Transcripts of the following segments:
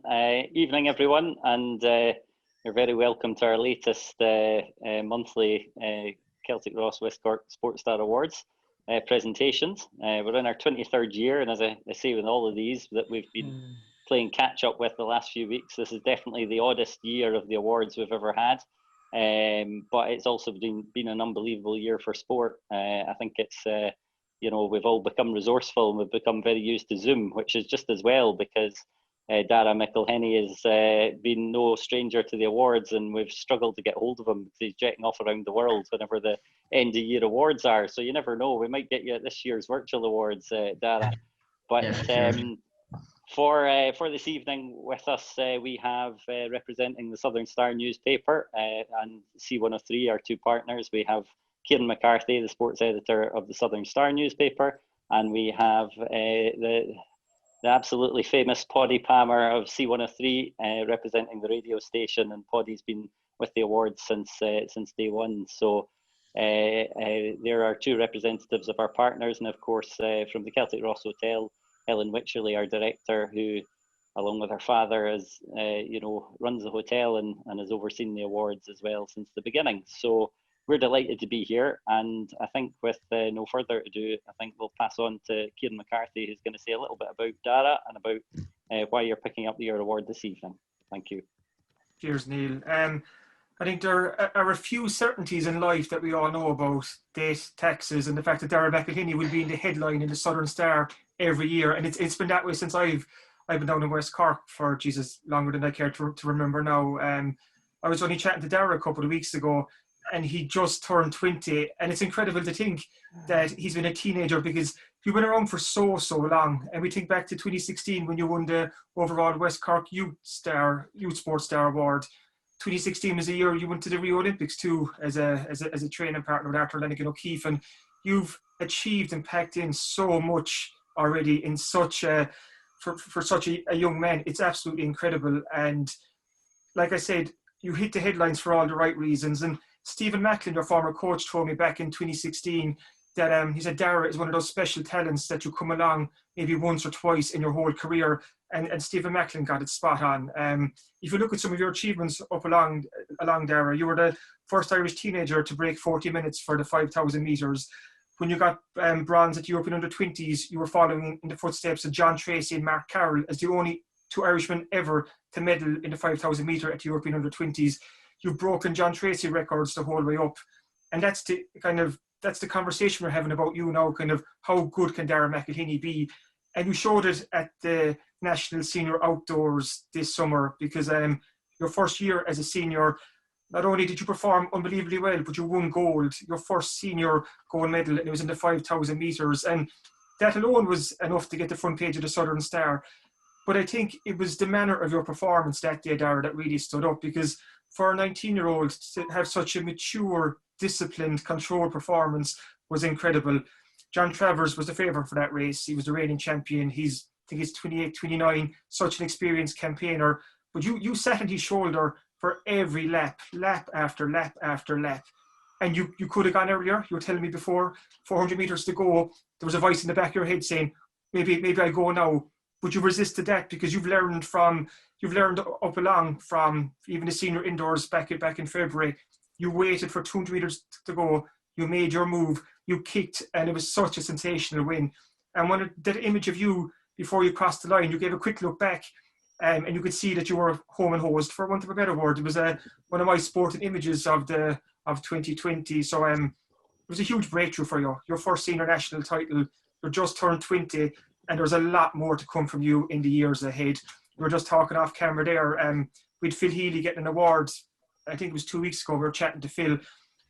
Evening, everyone, and you're very welcome to our latest monthly Celtic Ross West Cork Sports Star Awards presentations. We're in our 23rd year, and as I say with all of these that we've been playing catch up with the last few weeks, this is definitely the oddest year of the awards we've ever had. But it's also been an unbelievable year for sport. I think it's we've all become resourceful and we've become very used to Zoom, which is just as well because Darragh McElhinney has been no stranger to the awards, and we've struggled to get hold of him because he's jetting off around the world whenever the end of year awards are. So you never know, we might get you at this year's virtual awards, Darragh. But yeah, for this evening with us, we have representing the Southern Star newspaper and C103, our two partners. We have Kieran McCarthy, the sports editor of the Southern Star newspaper, and we have the absolutely famous Poddy Palmer of C103 representing the radio station, and Poddy's been with the awards since day one. So there are two representatives of our partners, and of course from the Celtic Ross Hotel, Helen Wycherley, our director, who along with her father is runs the hotel and has overseen the awards as well since the beginning. So we're delighted to be here, and I think with no further ado, I think we'll pass on to Kieran McCarthy, who's going to say a little bit about Darragh and about why you're picking up your award this evening. Thank you. Cheers, Neil. I think there are a few certainties in life that we all know about: date, taxes, and the fact that Darragh McElhinney will be in the headline in the Southern Star every year, and it's been that way since I've been down in West Cork for longer than I care to remember now. I was only chatting to Darragh a couple of weeks ago, and he just turned 20, and it's incredible to think that he's been a teenager because you've been around for so long. And we think back to 2016 when you won the overall West Cork Youth Sports Star Award. 2016 was the year you went to the Rio Olympics too as a training partner with Arthur Lennox and O'Keefe, and you've achieved and packed in so much already in such for such a young man. It's absolutely incredible, and like I said, you hit the headlines for all the right reasons. And Stephen Macklin, your former coach, told me back in 2016 that he said Darragh is one of those special talents that you come along maybe once or twice in your whole career, and Stephen Macklin got it spot on. If you look at some of your achievements up along Darragh, you were the first Irish teenager to break 40 minutes for the 5,000 metres. When you got bronze at the European Under-20s, you were following in the footsteps of John Tracy and Mark Carroll as the only two Irishmen ever to medal in the 5,000 metre at the European Under-20s. You've broken John Tracy records the whole way up, and that's the conversation we're having about you now. Kind of how good can Darragh McElhinney be? And you showed it at the National Senior Outdoors this summer because your first year as a senior, not only did you perform unbelievably well, but you won gold, your first senior gold medal, and it was in the 5,000 metres, and that alone was enough to get the front page of the Southern Star. But I think it was the manner of your performance that day, Darragh, that really stood up, because for a 19-year-old to have such a mature, disciplined, controlled performance was incredible. John Travers was the favourite for that race. He was the reigning champion. I think he's 28, 29, such an experienced campaigner. But you sat on his shoulder for every lap after lap after lap. And you could have gone earlier. You were telling me before, 400 metres to go, there was a voice in the back of your head saying, maybe I go now. But you resisted that because you've learned up along from even the senior indoors back in February. You waited for 200 metres to go. You made your move. You kicked, and it was such a sensational win. And when that image of you before you crossed the line, you gave a quick look back, and you could see that you were home and hosed, for want of a better word. It was one of my sporting images of 2020. So it was a huge breakthrough for you. Your first senior national title. You're just turned 20. And there's a lot more to come from you in the years ahead. We were just talking off camera there. With Phil Healy getting an award, I think it was 2 weeks ago, we were chatting to Phil,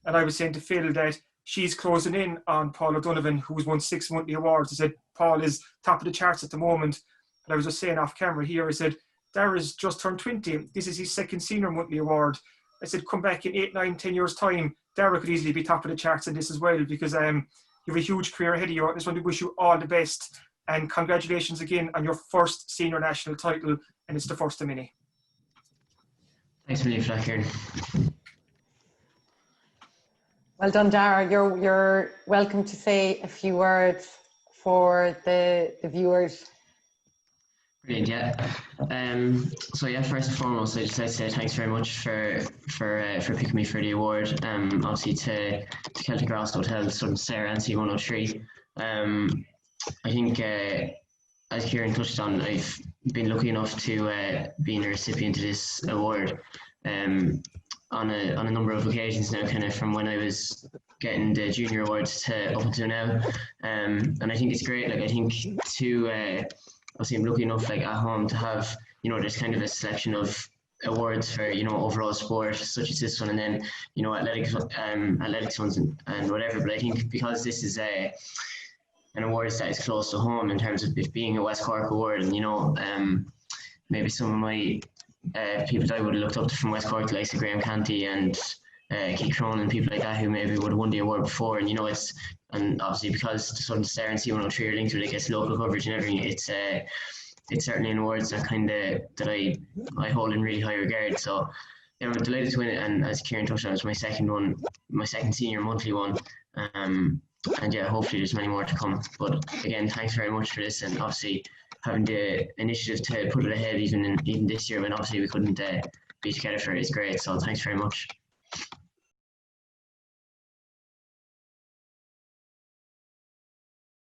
and I was saying to Phil that she's closing in on Paul O'Donovan, who's won 6 monthly awards. I said, Paul is top of the charts at the moment. And I was just saying off camera here, I said, Darragh's just turned 20. This is his second senior monthly award. I said, come back in 8, 9, 10 years' time, Darragh could easily be top of the charts in this as well, because you have a huge career ahead of you. I just want to wish you all the best. And congratulations again on your first senior national title, and it's the first of many. Thanks really for that, Kieran. Well done, Darragh. You're welcome to say a few words for the viewers. Brilliant, yeah. So yeah, first and foremost, I just like to say thanks very much for picking me for the award. Obviously to Celtic Ross Hotel, Southern Star, and C103. I think as Kieran touched on, I've been lucky enough to be a recipient of this award on a number of occasions now, kind of from when I was getting the junior awards to up until now. And I think it's great. Like I think to obviously I'm lucky enough like at home to have, there's kind of a selection of awards for, overall sport such as this one, and then, athletics ones and whatever. But I think because this is an award that is close to home in terms of it being a West Cork award, and maybe some of my people that I would have looked up to from West Cork, like Graham Canty and Keith Cronin and people like that, who maybe would have won the award before, and and obviously because the Southern Star and C103 are linked to it, gets local coverage and everything. It's certainly an award that I hold in really high regard. So I'm delighted to win it, and as Kieran touched on, it's my second senior monthly one. And yeah, hopefully there's many more to come. But again, thanks very much for this, and obviously having the initiative to put it ahead even this year when obviously we couldn't be together for it is great. So thanks very much.